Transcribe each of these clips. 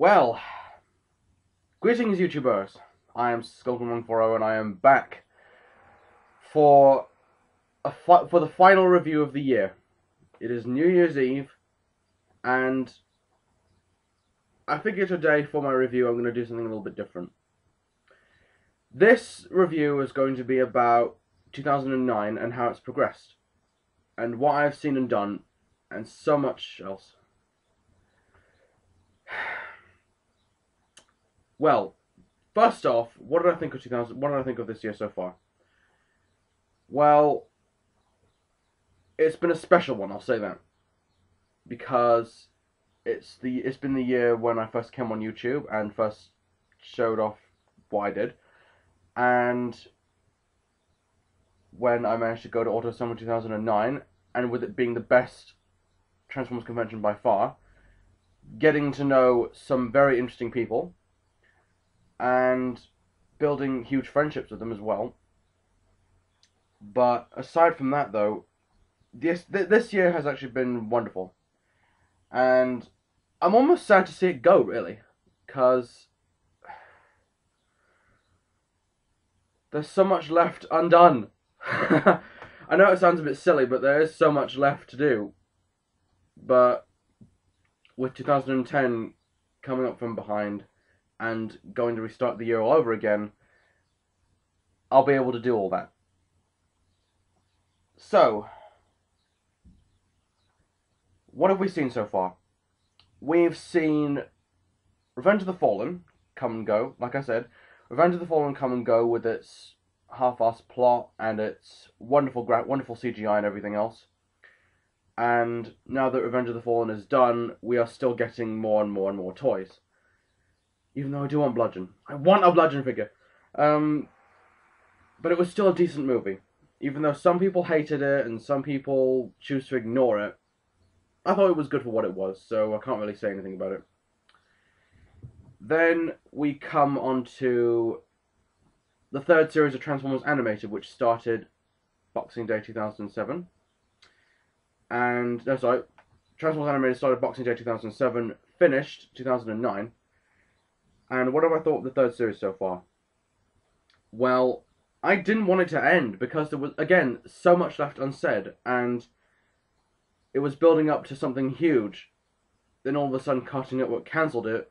Well, greetings YouTubers. I am Skulkman140 and I am back for for the final review of the year. It is New Year's Eve, and I figure today for my review I'm going to do something a little bit different. This review is going to be about 2009 and how it's progressed, and what I've seen and done, and so much else. Well, first off, what did I think of 2000? What did I think of this year so far? Well, it's been a special one, I'll say that, because it's been the year when I first came on YouTube and first showed off what I did, and when I managed to go to AutoSummer 2009, and with it being the best Transformers convention by far, getting to know some very interesting people, and building huge friendships with them as well. But aside from that, though, this year has actually been wonderful, and I'm almost sad to see it go, really, because there's so much left undone. I know it sounds a bit silly, but there is so much left to do. But with 2010 coming up from behind and going to restart the year all over again, I'll be able to do all that. So, what have we seen so far? We've seen Revenge of the Fallen come and go. Like I said, Revenge of the Fallen come and go with its half-assed plot and its wonderful CGI and everything else. And now that Revenge of the Fallen is done, we are still getting more and more and more toys. Even though I do want Bludgeon. I want a Bludgeon figure. But it was still a decent movie. Even though some people hated it and some people choose to ignore it, I thought it was good for what it was, so I can't really say anything about it. Then we come on to the third series of Transformers Animated, which started Boxing Day 2007. Transformers Animated started Boxing Day 2007, finished 2009. And what have I thought of the third series so far? Well, I didn't want it to end because there was, again, so much left unsaid, and it was building up to something huge. Then all of a sudden Cartoon Network cancelled it,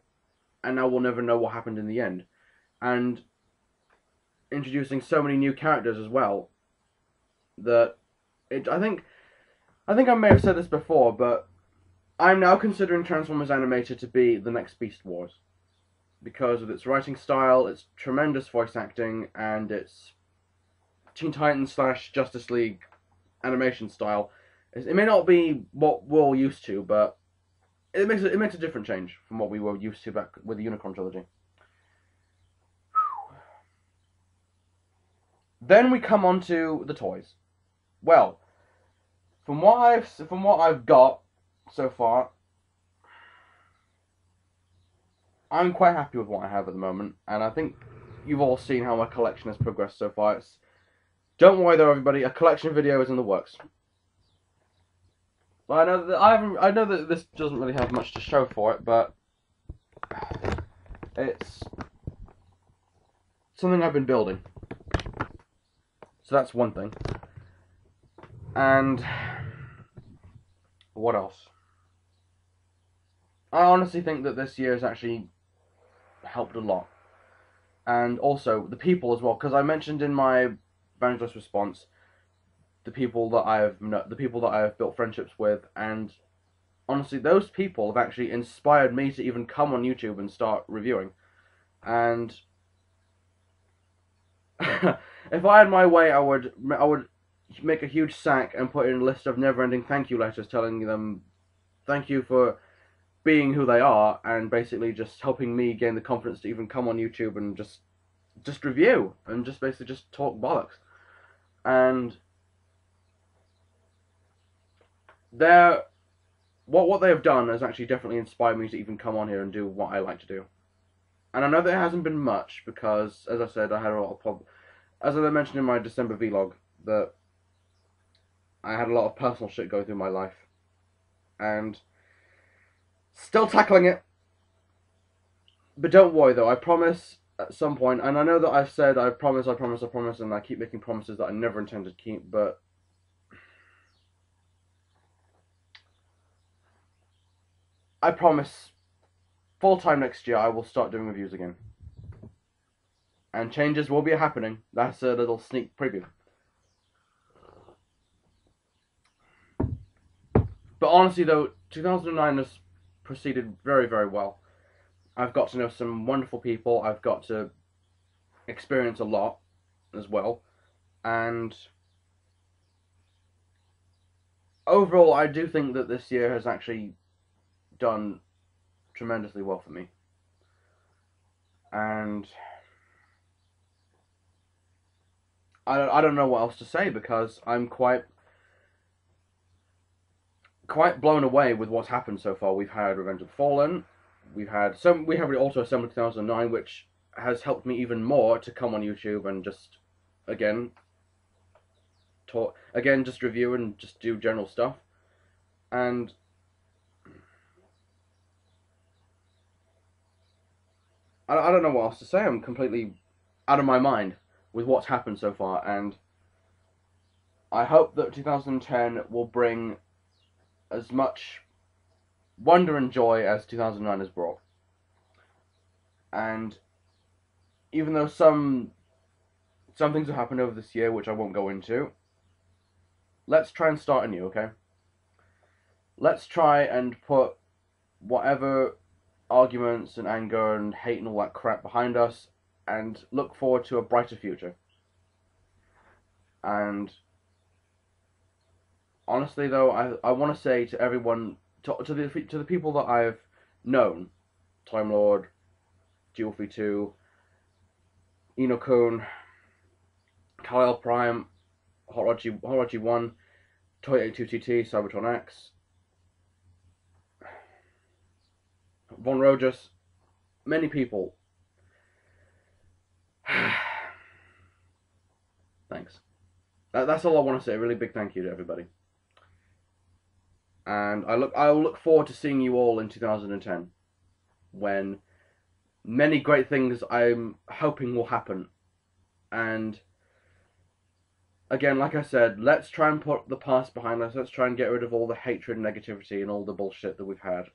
and now we'll never know what happened in the end. And introducing so many new characters as well, that I think I may have said this before, but I'm now considering Transformers Animated to be the next Beast Wars, because of its writing style, its tremendous voice acting, and its Teen Titans / Justice League animation style. It may not be what we're all used to, but it makes a different change from what we were used to back with the Unicron trilogy. Then we come on to the toys. Well, from what I've got so far, I'm quite happy with what I have at the moment, and I think you've all seen how my collection has progressed so far. Don't worry though, everybody, a collection video is in the works. Well, I know that this doesn't really have much to show for it, but it's something I've been building. So that's one thing. And what else? I honestly think that this year has actually helped a lot. And also the people as well, because I mentioned in my Evangelist response the people that I have built friendships with, and honestly those people have actually inspired me to even come on YouTube and start reviewing. And if I had my way, I would make a huge sack and put in a list of never-ending thank you letters telling them thank you for being who they are, and basically just helping me gain the confidence to even come on YouTube and just review and just basically just talk bollocks. And what they have done has actually definitely inspired me to even come on here and do what I like to do. And I know that it hasn't been much because, as I said, I had a lot of problems. As I mentioned in my December vlog, that I had a lot of personal shit go through my life, and still tackling it. But don't worry though, I promise at some point, and I know that I've said I promise, and I keep making promises that I never intended to keep, but I promise full time next year I will start doing reviews again. And changes will be happening. That's a little sneak preview. But honestly though, 2009 has proceeded very, very well. I've got to know some wonderful people. I've got to experience a lot as well. And overall, I do think that this year has actually done tremendously well for me. And I don't know what else to say because I'm quite blown away with what's happened so far. We've had Revenge of the Fallen. We have also Assemble 2009, which has helped me even more to come on YouTube and just again just review and just do general stuff. And I don't know what else to say. I'm completely out of my mind with what's happened so far, and I hope that 2010 will bring as much wonder and joy as 2009 has brought. And even though some things have happened over this year, which I won't go into, let's try and start anew, okay? Let's try and put whatever arguments and anger and hate and all that crap behind us and look forward to a brighter future. And honestly though, I want to say to everyone, to the people that I've known, Time Lord, Dualfy 2, Eno-kun, Kyle Prime, Hot Roger 1, Toy 82TT, Cybertron X, Von Rojas, many people. Thanks. That's all I want to say. A really big thank you to everybody. And I'll look forward to seeing you all in 2010, when many great things I'm hoping will happen. And again, like I said, let's try and put the past behind us. Let's try and get rid of all the hatred and negativity and all the bullshit that we've had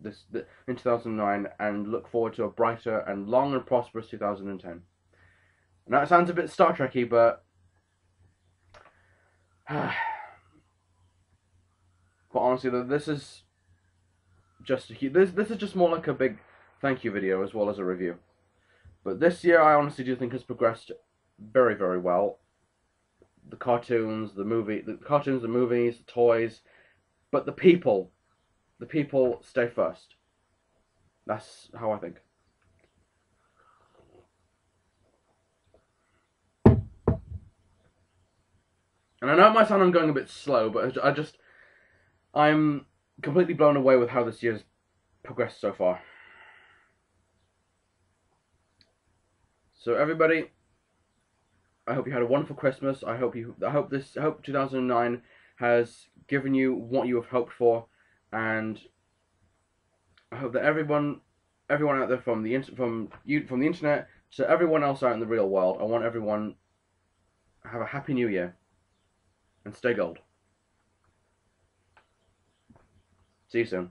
in 2009, and look forward to a brighter and long and prosperous 2010. Now it sounds a bit Star Trek-y, but honestly, this is just this is just more like a big thank you video as well as a review. But this year, I honestly do think has progressed very, very well. The cartoons, the movies, the toys, but the people stay first. That's how I think. And I know it might sound I'm going a bit slow, but I'm completely blown away with how this year's progressed so far. So everybody, I hope you had a wonderful Christmas. I hope 2009 has given you what you have hoped for, and I hope that everyone out there from the internet to everyone else out in the real world, I want everyone to have a happy new year and stay gold. See you soon.